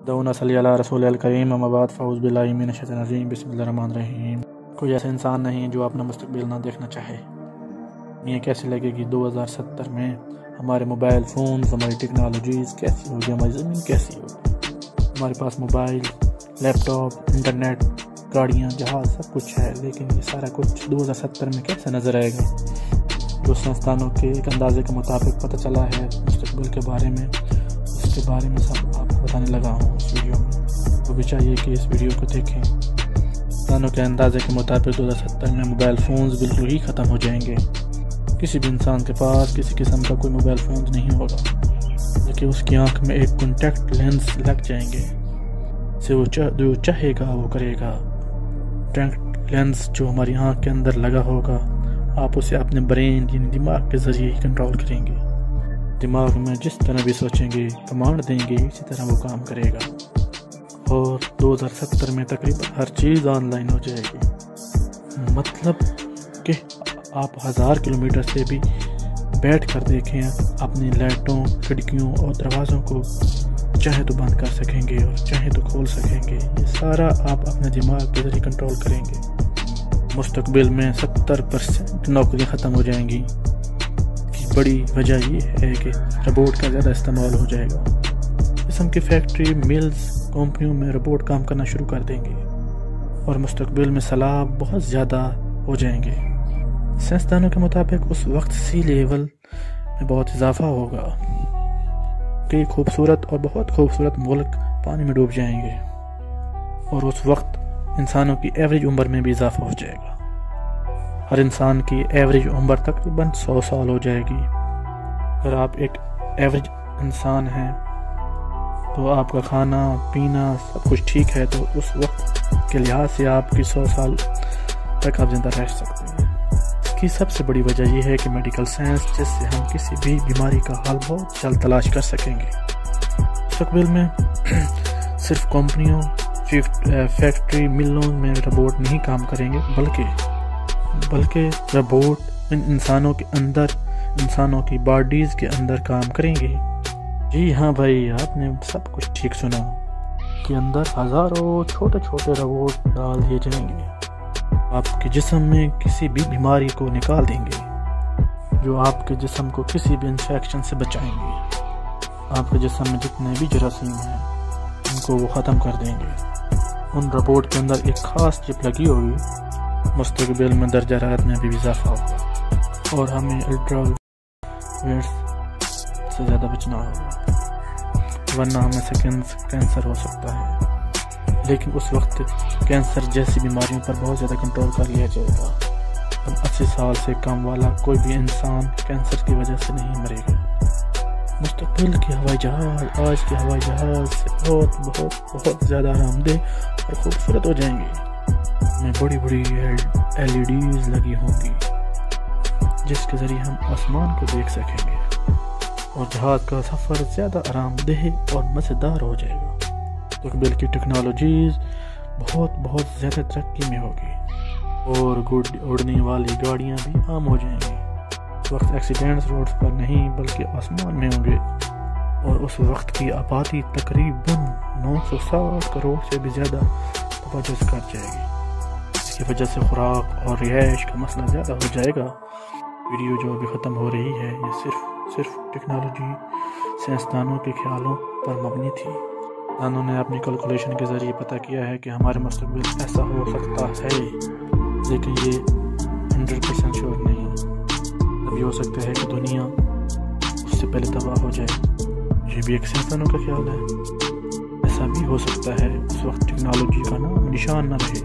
दौना सल्ली अला रसूलिल करीम अम्मा बाद फ़ऊज़ बिल्लाहि मिनश शैतानिर रजीम बिस्मिल्लाहिर रहमानिर रहीम। कोई ऐसा इंसान नहीं है जो अपना मुस्तकबिल ना देखना चाहे। ये कैसी लगेगी 2070 में हमारे मोबाइल फ़ोन, हमारी टेक्नोलॉजीज़ कैसी होगी, हमारी ज़मीन कैसी होगी। हमारे पास मोबाइल, लैपटॉप, इंटरनेट, गाड़ियाँ, जहाज़ सब कुछ है, लेकिन ये सारा कुछ 2070 में कैसे नज़र आएगा। जो साइंसदानों के एक अंदाजे के मुताबिक पता चला है मुस्तकबिल के बारे में, उसके बारे में सब आपको बताने लगा हूँ इस वीडियो में। वो भी चाहिए कि इस वीडियो को देखें। साइंसदानों के अंदाजे के मुताबिक 2070 में मोबाइल फ़ोन्स बिल्कुल ही ख़त्म हो जाएंगे। किसी भी इंसान के पास किसी किस्म का कोई मोबाइल फ़ोन नहीं होगा, लेकिन उसकी आँख में एक कॉन्टैक्ट लेंस लग जाएंगे। से वो जो चाहेगा वो करेगा। कॉन्टैक्ट लेंस जो हमारी आँख के अंदर लगा होगा, आप उसे अपने ब्रेन यानी दिमाग के ज़रिए ही कंट्रोल करेंगे। दिमाग में जिस तरह भी सोचेंगे, कमांड देंगे, इसी तरह वो काम करेगा। और 2070 में तकरीबन हर चीज़ ऑनलाइन हो जाएगी। मतलब कि आप 1000 किलोमीटर से भी बैठ कर देखें, अपनी लाइटों, खिड़कियों और दरवाज़ों को चाहे तो बंद कर सकेंगे और चाहे तो खोल सकेंगे। ये सारा आप अपने दिमाग के ज़रिए कंट्रोल करेंगे। मुस्तकबिल में 70% नौकरियाँ ख़त्म हो जाएंगी। बड़ी वजह ये है कि रोबोट का ज़्यादा इस्तेमाल हो जाएगा। किस्म की फैक्ट्री, मिल्स, कंपनियों में रोबोट काम करना शुरू कर देंगे और मुस्तकबिल में सैलाब बहुत ज़्यादा हो जाएंगे। साइंसदानों के मुताबिक उस वक्त सी लेवल में बहुत इजाफा होगा। कई खूबसूरत और बहुत खूबसूरत मुल्क पानी में डूब जाएंगे और उस वक्त इंसानों की एवरेज उम्र में भी इजाफा हो जाएगा। हर इंसान की एवरेज उम्र तकरीबन 100 साल हो जाएगी। अगर आप एक एवरेज इंसान हैं तो आपका खाना पीना सब कुछ ठीक है, तो उस वक्त के लिहाज से आपकी 100 साल तक आप जिंदा रह सकते हैं। इसकी सबसे बड़ी वजह यह है कि मेडिकल साइंस, जिससे हम किसी भी बीमारी का हल बहुत जल्द तलाश कर सकेंगे। मुस्तकबिल में सिर्फ कंपनियों, फैक्ट्री, मिलों में रोबोट नहीं काम करेंगे, बल्कि रोबोट इंसानों के अंदर, इंसानों की बॉडीज़ के अंदर काम करेंगे। जी हाँ भाई, आपने सब कुछ ठीक सुना कि अंदर हज़ारों छोटे छोटे रोबोट डाल दिए जाएंगे। आपके जिस्म में किसी भी बीमारी को निकाल देंगे, जो आपके जिस्म को किसी भी इन्फेक्शन से बचाएंगे। आपके जिस्म में जितने भी जरासीम हैं उनको वो ख़त्म कर देंगे। उन रोबोट के अंदर एक ख़ास चिप लगी होगी। मुस्तकबिल में दर्जा हरारत में भी इजाफा होगा और हमें अल्ट्रावायलेट्स से ज़्यादा बचना होगा, वरना हमें कैंसर हो सकता है। लेकिन उस वक्त कैंसर जैसी बीमारियों पर बहुत ज़्यादा कंट्रोल कर लिया जाएगा। 80 साल से कम वाला कोई भी इंसान कैंसर की वजह से नहीं मरेगा। मुस्तकबिल के हवाई जहाज़ आज के हवाई जहाज़ से बहुत बहुत बहुत ज़्यादा आरामदेह और खूबसूरत हो जाएंगे। में बड़ी बड़ी LEDs लगी होंगी, जिसके ज़रिए हम आसमान को देख सकेंगे और जहाज़ का सफ़र ज़्यादा आरामदेह और मज़ेदार हो जाएगा। मुस्तकबिल की टेक्नोलॉजीज़ बहुत ज़्यादा तरक्की में होगी और उड़ने वाली गाड़ियाँ भी आम हो जाएंगी। उस वक्त एक्सीडेंट्स रोड्स पर नहीं बल्कि आसमान में होंगे और उस वक्त की आबादी तकरीबन 960 करोड़ से भी ज़्यादा तवज्जो कर जाएगी। इसकी वजह से खुराक और रिहाइश का मसला ज़्यादा हो जाएगा। वीडियो जो अभी ख़त्म हो रही है, ये सिर्फ टेक्नोलॉजी, साइंसदानों के ख्यालों पर मबनी थी। साइंसदानों ने अपनी कैलकुलेशन के ज़रिए पता किया है कि हमारे मुस्तकबिल ऐसा हो सकता है, लेकिन ये 100% श्योर नहीं है। तभी हो सकता है कि दुनिया उससे पहले तबाह हो जाए। ये भी एक साइंसदानों का ख्याल है। ऐसा भी हो सकता है उस वक्त टेक्नोलॉजी का नाम निशान न रहे।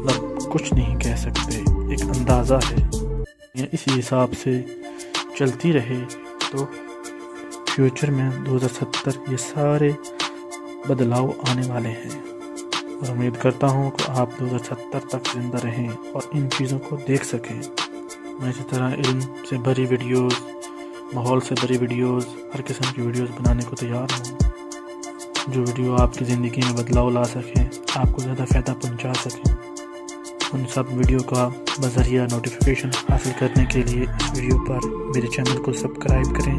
मतलब कुछ नहीं कह सकते, एक अंदाज़ा है। इसी हिसाब से चलती रहे तो फ्यूचर में 2070 ये सारे बदलाव आने वाले हैं और उम्मीद करता हूँ कि आप 2070 तक जिंदा रहें और इन चीज़ों को देख सकें। मैं इसी तरह इल्म से भरी वीडियोस, माहौल से भरी वीडियोस, हर किस्म की वीडियोस बनाने को तैयार हूँ। जो वीडियो आपकी ज़िंदगी में बदलाव ला सकें, आपको ज़्यादा फ़ायदा पहुँचा सकें, उन सब वीडियो का बज़रिया नोटिफिकेशन हासिल करने के लिए इस वीडियो पर मेरे चैनल को सब्सक्राइब करें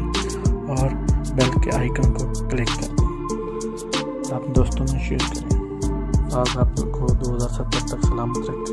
और बेल के आइकन को क्लिक कर दें। اپنے دوستوں میں شیئر کریں۔ آج آپ کو 2070 تک سلامت رکھیں۔